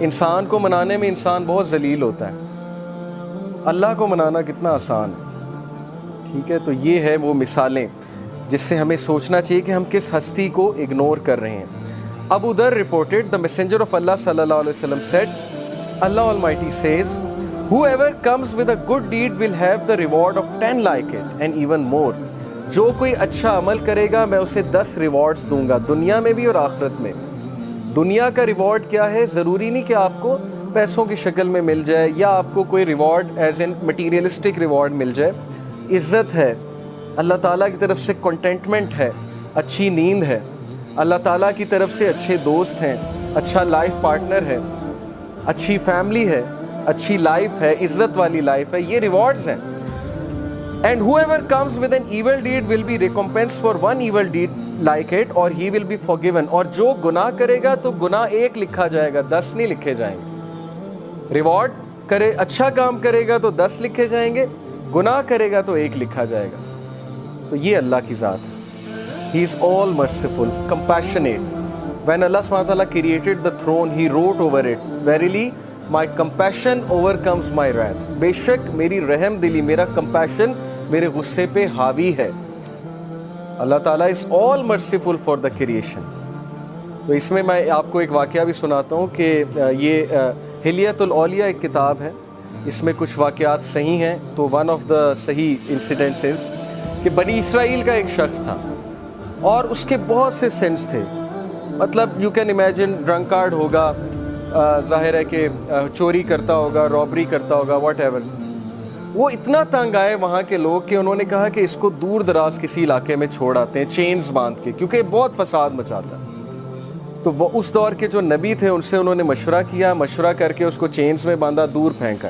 انسان کو منانے میں انسان بہت ذلیل ہوتا ہے، اللہ کو منانا کتنا آسان ہے، ٹھیک ہے۔ تو یہ ہے وہ مثالیں جس سے ہمیں سوچنا چاہیے کہ ہم کس ہستی کو اگنور کر رہے ہیں۔ ابو ذر reported, the messenger of Allah sallallahu alaihi wasallam said, Allah Almighty says, whoever comes with a good deed will have the reward of 10 like it and even more. جو کوئی اچھا عمل کرے گا میں اسے 10 ریوارڈز دوں گا، دنیا میں بھی اور آخرت میں۔ دنیا کا ریوارڈ کیا ہے؟ ضروری نہیں کہ آپ کو پیسوں کی شکل میں مل جائے یا آپ کو کوئی reward as an materialistic reward مل جائے۔ عزت ہے، اللہ تعالیٰ کی طرف سے کنٹینٹمنٹ ہے، اچھی نیند ہے، اللہ تعالیٰ کی طرف سے اچھے دوست ہیں، اچھا لائف پارٹنر ہے، اچھی فیملی ہے، اچھی لائف ہے، عزت والی لائف ہے، یہ ریوارڈز ہیں۔ And whoever comes with an evil deed will be recompensed for one evil deed like it or he will be forgiven. اور جو گناہ کرے گا تو گناہ 1 لکھا جائے گا، 10 نہیں لکھے جائیں گے۔ ریوارڈ کرے، اچھا کام کرے گا تو 10 لکھے جائیں گے، گناہ کرے گا تو 1 لکھا جائے گا۔ تو یہ اللہ کی ذات ہے۔ He is all merciful, compassionate. When Allah subhanahu wa ta'ala created the throne, He wrote over it, Verily, my compassion overcomes my wrath. بے شک میری رحم دلی، میرا compassion میرے غصے پہ حاوی ہے۔ اللہ تعالیٰ is all merciful for the creation. تو اس میں آپ کو ایک واقعہ بھی سناتا ہوں کہ یہ حلیۃ الاولیاء ایک کتاب ہے، اس میں کچھ واقعات صحیح ہیں۔ تو ون آف دا صحیح انسیڈنٹس کہ بنی اسرائیل کا ایک شخص تھا اور اس کے بہت سے سینس تھے، مطلب یو کین امیجن ڈرنکارڈ ہوگا، ظاہر ہے کہ چوری کرتا ہوگا، رابری کرتا ہوگا، واٹ ایور۔ وہ اتنا تنگ آئے وہاں کے لوگ کہ انہوں نے کہا کہ اس کو دور دراز کسی علاقے میں چھوڑ آتے ہیں چینز باندھ کے، کیونکہ بہت فساد مچاتا ہے۔ تو وہ اس دور کے جو نبی تھے ان سے انہوں نے مشورہ کر کے اس کو چینز میں باندھا، دور پھینکا۔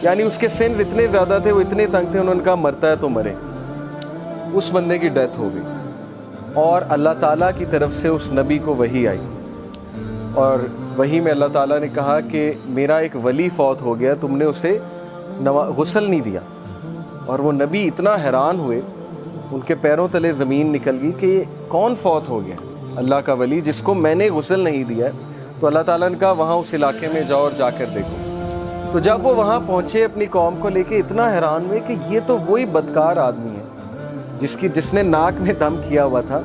یعنی اس کے سینس اتنے زیادہ تھے، وہ اتنے تنگ تھے، انہوں نے کہا مرتا ہے تو مرے۔ اس بندے کی ڈیتھ ہو گئی اور اللہ تعالیٰ کی طرف سے اس نبی کو وحی آئی، اور وحی میں اللہ تعالیٰ نے کہا کہ میرا ایک ولی فوت ہو گیا، تم نے اسے غسل نہیں دیا۔ اور وہ نبی اتنا حیران ہوئے، ان کے پیروں تلے زمین نکل گئی کہ یہ کون فوت ہو گیا؟ اللہ کا ولی جس کو میں نے غسل نہیں دیا ہے۔ تو اللہ تعالیٰ نے کہا وہاں اس علاقے میں جاؤ اور جا کر دیکھو۔ تو جب وہ وہاں پہنچے اپنی قوم کو لے کے، اتنا حیران ہوئے کہ یہ تو وہی بدکار آدمی ہے جس نے ناک میں دم کیا ہوا تھا،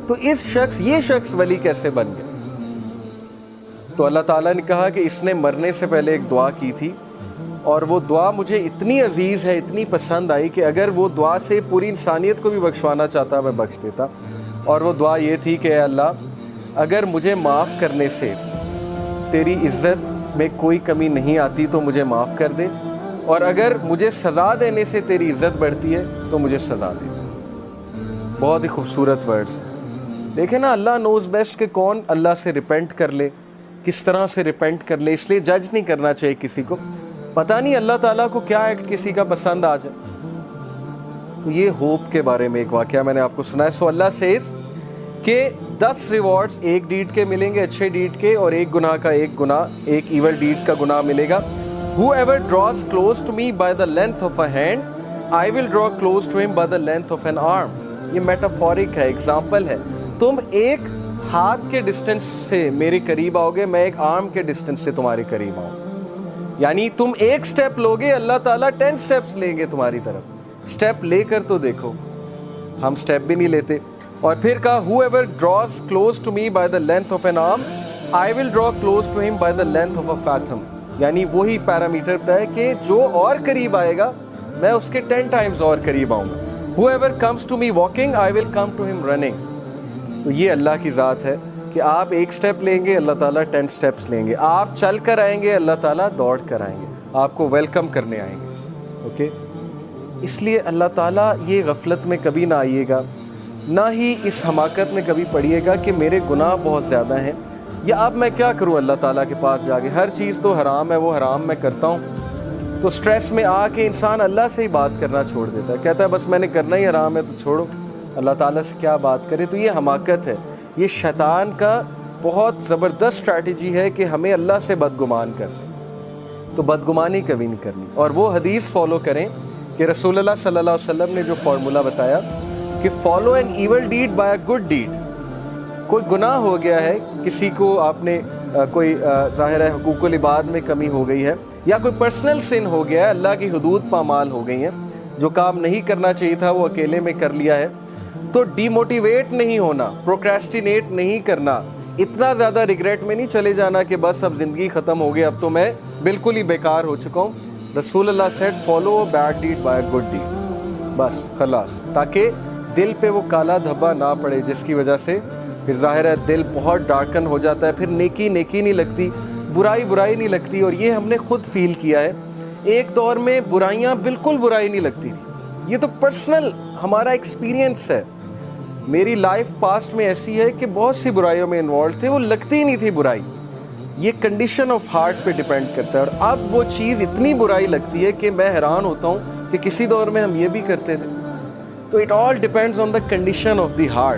تو یہ شخص ولی کیسے بن گیا؟ تو اللہ تعالیٰ نے کہا کہ اس نے مرنے سے پہلے ایک دعا کی تھی، اور وہ دعا مجھے اتنی عزیز ہے، اتنی پسند آئی کہ اگر وہ دعا سے پوری انسانیت کو بھی بخشوانا چاہتا میں بخش دیتا۔ اور وہ دعا یہ تھی کہ اے اللہ، اگر مجھے معاف کرنے سے تیری عزت میں کوئی کمی نہیں آتی تو مجھے معاف کر دے، اور اگر مجھے سزا دینے سے تیری عزت بڑھتی ہے تو مجھے سزا دے۔ بہت ہی خوبصورت ورڈز دیکھیں نا، اللہ نوز بیسٹ کہ کون اللہ سے ریپینٹ کر لے، کس طرح سے ریپینٹ کر لے، اس لیے جج نہیں کرنا چاہیے کسی کو، پتہ نہیں اللہ تعالیٰ کو کیا ایکٹ کسی کا پسند آ جائے۔ تو یہ ہوپ کے بارے میں ایک واقعہ میں نے آپ کو سنا ہے۔ سو اللہ سیز کہ 10 ریوارڈز ایک ڈیڈ کے ملیں گے، اچھے ڈیڈ کے، اور ایک گناہ کا ایک ایول ڈیڈ کا گناہ ملے گا۔ Whoever draws close to me by the length of a hand, I will draw close to him by the length of an arm. یہ میٹافورک ہے، ایگزامپل ہے۔ تم ایک ہاتھ کے ڈسٹنس سے میرے قریب آؤ گے، میں ایک آرم کے ڈسٹنس سے تمہارے قریب آؤں۔ یعنی تم ایک سٹیپ لوگے، اللہ تعالیٰ 10 سٹیپس لیں گے تمہاری طرف۔ سٹیپ لے کر تو دیکھو، ہم سٹیپ بھی نہیں لیتے۔ اور پھر کہا whoever draws close to me by the length of an arm, I will draw close to him by the length of a fathom. یعنی وہی پیرامیٹر ہے کہ جو اور قریب آئے گا میں اس کے 10 ٹائمز اور قریب آؤں گا۔ Whoever comes to me walking, I will come to him running. تو یہ اللہ کی ذات ہے کہ آپ ایک سٹیپ لیں گے، اللہ تعالیٰ 10 سٹیپس لیں گے۔ آپ چل کر آئیں گے، اللہ تعالیٰ دوڑ کر آئیں گے، آپ کو ویلکم کرنے آئیں گے۔ اوکے، اس لیے اللہ تعالیٰ یہ غفلت میں کبھی نہ آئیے گا، نہ ہی اس حماقت میں کبھی پڑیے گا کہ میرے گناہ بہت زیادہ ہیں، یا اب میں کیا کروں اللہ تعالیٰ کے پاس جا کے، ہر چیز تو حرام ہے، وہ حرام میں کرتا ہوں۔ تو سٹریس میں آ کے انسان اللہ سے ہی بات کرنا چھوڑ دیتا ہے، کہتا ہے بس میں نے کرنا ہی حرام ہے تو چھوڑو، اللہ تعالیٰ سے کیا بات کرے۔ تو یہ حماقت ہے، یہ شیطان کا بہت زبردست اسٹریٹجی ہے کہ ہمیں اللہ سے بدگمان کرے۔ تو بدگمانی کبھی نہیں کرنی، اور وہ حدیث فالو کریں کہ رسول اللہ صلی اللہ علیہ وسلم نے جو فارمولہ بتایا کہ follow an evil deed by a good deed, کوئی گناہ ہو گیا ہے, کسی کو آپ نے کوئی ظاہر ہے حقوق العباد میں کمی ہو گئی ہے, یا کوئی پرسنل سن ہو گیا ہے, اللہ کی حدود پامال ہو گئی ہیں, جو کام نہیں کرنا چاہیے تھا وہ اکیلے میں کر لیا ہے, تو ڈی موٹیویٹ نہیں ہونا, پروکریسٹینیٹ نہیں کرنا, اتنا زیادہ ریگریٹ میں نہیں چلے جانا کہ بس اب زندگی ختم ہو گئی, اب تو میں بالکل ہی بیکار ہو چکا ہوں. رسول اللہ said follow a bad deed by a good deed, بس خلاص, تاکہ دل پہ وہ کالا دھبا نہ پڑے جس کی وجہ سے پھر ظاہر ہے دل بہت ڈارکن ہو جاتا ہے, پھر نیکی نیکی نہیں لگتی, برائی برائی نہیں لگتی. اور یہ ہم نے خود فیل کیا ہے, ایک دور میں برائیاں بالکل برائی نہیں لگتی تھی, یہ تو پرسنل ہمارا ایکسپیرینس ہے. میری لائف پاسٹ میں ایسی ہے کہ بہت سی برائیوں میں انوالو تھے, وہ لگتی ہی نہیں تھی برائی. یہ کنڈیشن آف ہارٹ پہ ڈیپینڈ کرتا ہے, اور اب وہ چیز اتنی برائی لگتی ہے کہ میں حیران ہوتا ہوں کہ کسی دور میں ہم یہ بھی کرتے تھے. تو it all depends on the condition of the heart.